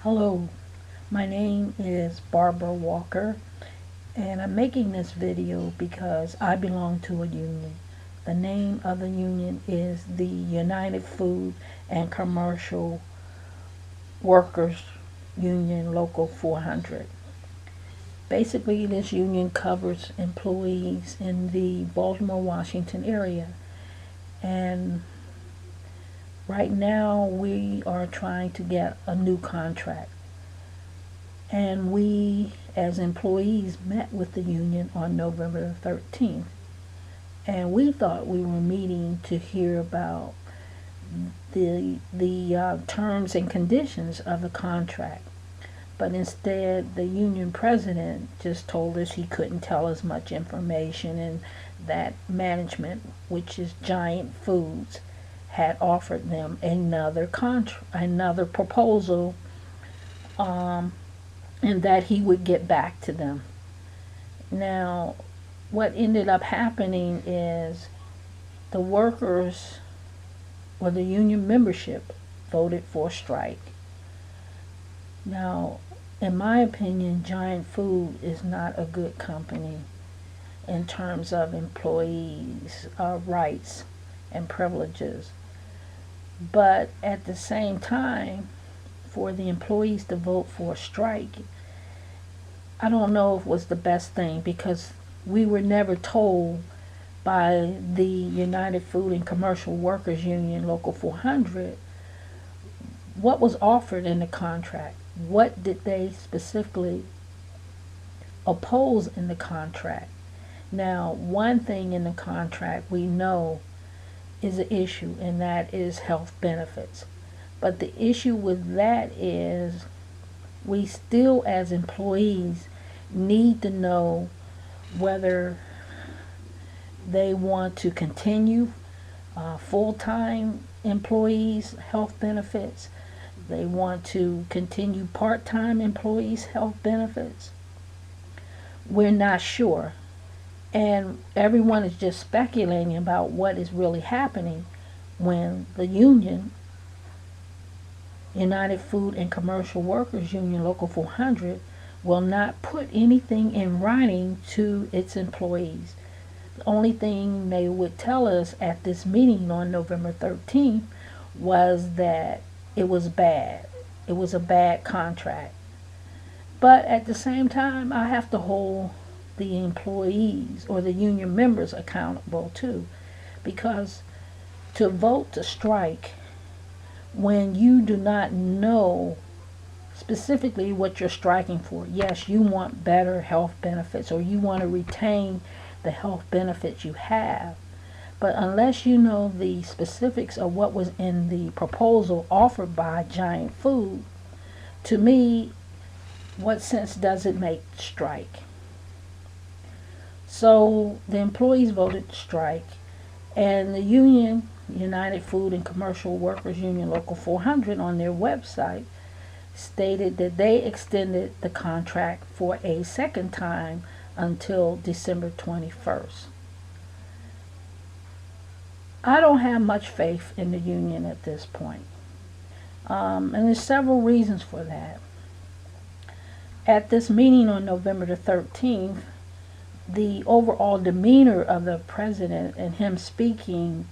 Hello, my name is Barbara Walker, and I'm making this video because I belong to a union. The name of the union is the United Food and Commercial Workers Union Local 400. Basically, this union covers employees in the Baltimore, Washington area, and right now we are trying to get a new contract. And we, as employees, met with the union on November the 13th. And we thought we were meeting to hear about the terms and conditions of the contract. But instead, the union president just told us he couldn't tell us much information, and that management, which is Giant Foods, had offered them another proposal, and that he would get back to them. Now, what ended up happening is the workers, or the union membership, voted for a strike. Now, in my opinion, Giant Food is not a good company in terms of employees' rights and privileges. But at the same time, for the employees to vote for a strike, I don't know if it was the best thing, because we were never told by the United Food and Commercial Workers Union Local 400 what was offered in the contract. What did they specifically oppose in the contract? Now, one thing in the contract we know is an issue, and that is health benefits. But the issue with that is we still, as employees, need to know whether they want to continue full-time employees' health benefits. They want to continue part-time employees' health benefits. We're not sure. And everyone is just speculating about what is really happening when the union, United Food and Commercial Workers Union Local 400, will not put anything in writing to its employees. The only thing they would tell us at this meeting on November 13th was that it was bad. It was a bad contract. But at the same time, I have to hold the employees or the union members accountable too, because to vote to strike when you do not know specifically what you're striking for. Yes, you want better health benefits, or you want to retain the health benefits you have, but unless you know the specifics of what was in the proposal offered by Giant Food, to me, what sense does it make to strike? So the employees voted to strike, and the union, United Food and Commercial Workers Union Local 400, on their website stated that they extended the contract for a second time until December 21st. I don't have much faith in the union at this point. And there's several reasons for that. At this meeting on November the 13th, the overall demeanor of the president and him speaking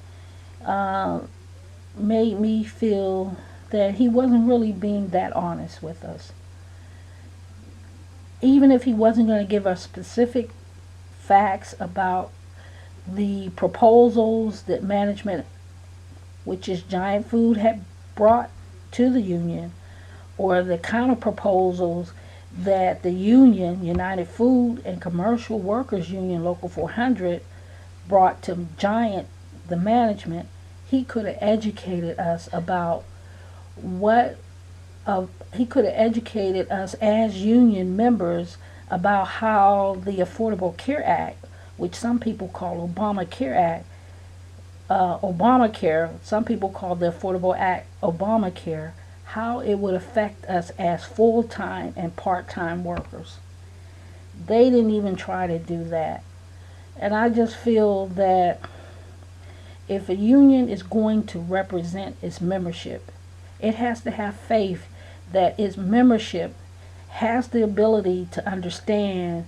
made me feel that he wasn't really being that honest with us. Even if he wasn't going to give us specific facts about the proposals that management, which is Giant Food, had brought to the union, or the counter proposals that the union, United Food and Commercial Workers Union Local 400, brought to Giant, the management, he could have educated us about he could have educated us as union members about how the Affordable Care Act, which some people call Obamacare, some people call the Affordable Act Obamacare, how it would affect us as full-time and part-time workers. They didn't even try to do that. And I just feel that if a union is going to represent its membership, it has to have faith that its membership has the ability to understand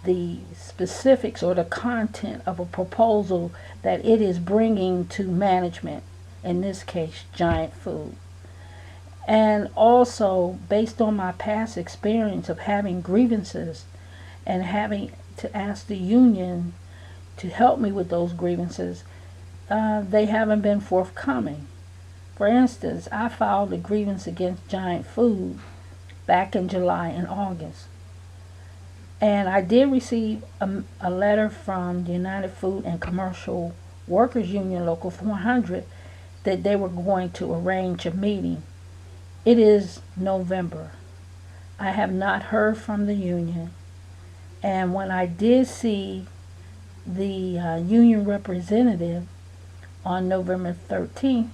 the specifics or the content of a proposal that it is bringing to management, in this case Giant Food. And also, based on my past experience of having grievances and having to ask the union to help me with those grievances, they haven't been forthcoming. For instance, I filed a grievance against Giant Food back in July and August. And I did receive a letter from the United Food and Commercial Workers Union Local 400 that they were going to arrange a meeting. It is November. I have not heard from the union. And when I did see the union representative on November 13th,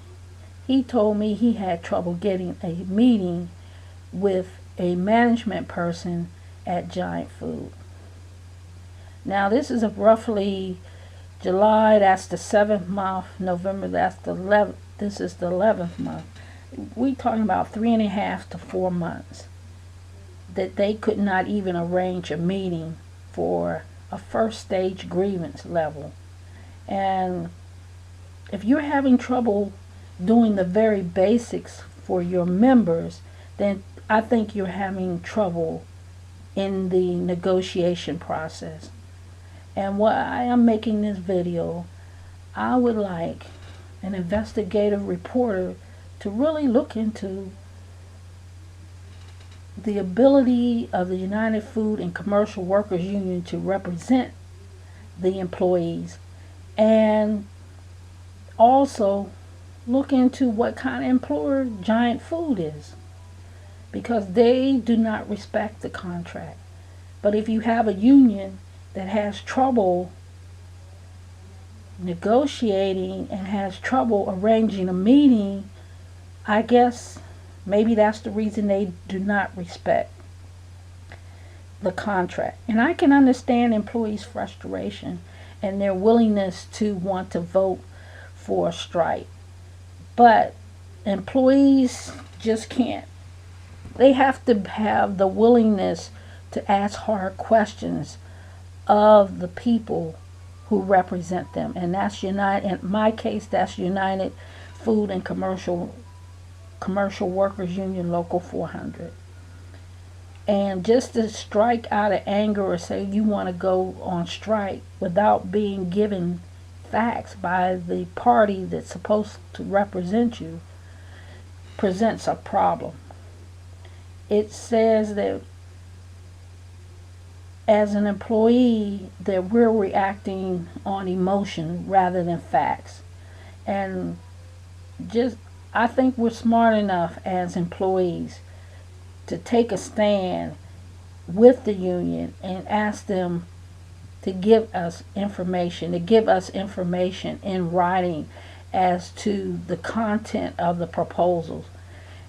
he told me he had trouble getting a meeting with a management person at Giant Food. Now this is roughly July, that's the 7th month, November, that's the 11th, this is the 11th month. We talking about 3.5 to 4 months that they could not even arrange a meeting for a first stage grievance level. And if you're having trouble doing the very basics for your members, then I think you're having trouble in the negotiation process. And why I'm making this video, I would like an investigative reporter to really look into the ability of the United Food and Commercial Workers Union to represent the employees, and also look into what kind of employer Giant Food is, because they do not respect the contract. But if you have a union that has trouble negotiating and has trouble arranging a meeting, I guess maybe that's the reason they do not respect the contract. And I can understand employees' frustration and their willingness to want to vote for a strike. But employees just can't. They have to have the willingness to ask hard questions of the people who represent them. And that's United, in my case, that's United Food and Commercial Workers Union Local 400. And just to strike out of anger or say you want to go on strike without being given facts by the party that's supposed to represent you presents a problem. It says that as an employee that we're reacting on emotion rather than facts. And just, I think we're smart enough as employees to take a stand with the union and ask them to give us information, in writing as to the content of the proposals.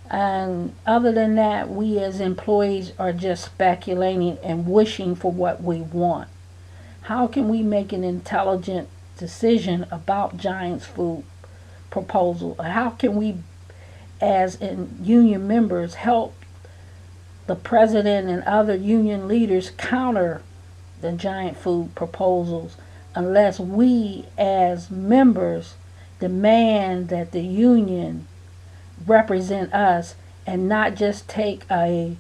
And other than that, we as employees are just speculating and wishing for what we want. How can we make an intelligent decision about Giant's Food proposal? How can we, as union members, help the president and other union leaders counter the Giant Food proposals unless we as members demand that the union represent us and not just take a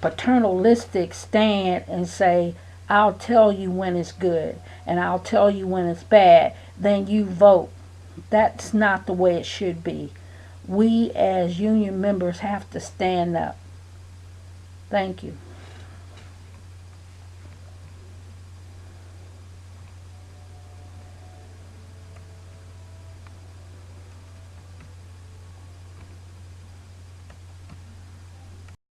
paternalistic stand and say, I'll tell you when it's good and I'll tell you when it's bad, then you vote. That's not the way it should be. We as union members have to stand up. Thank you.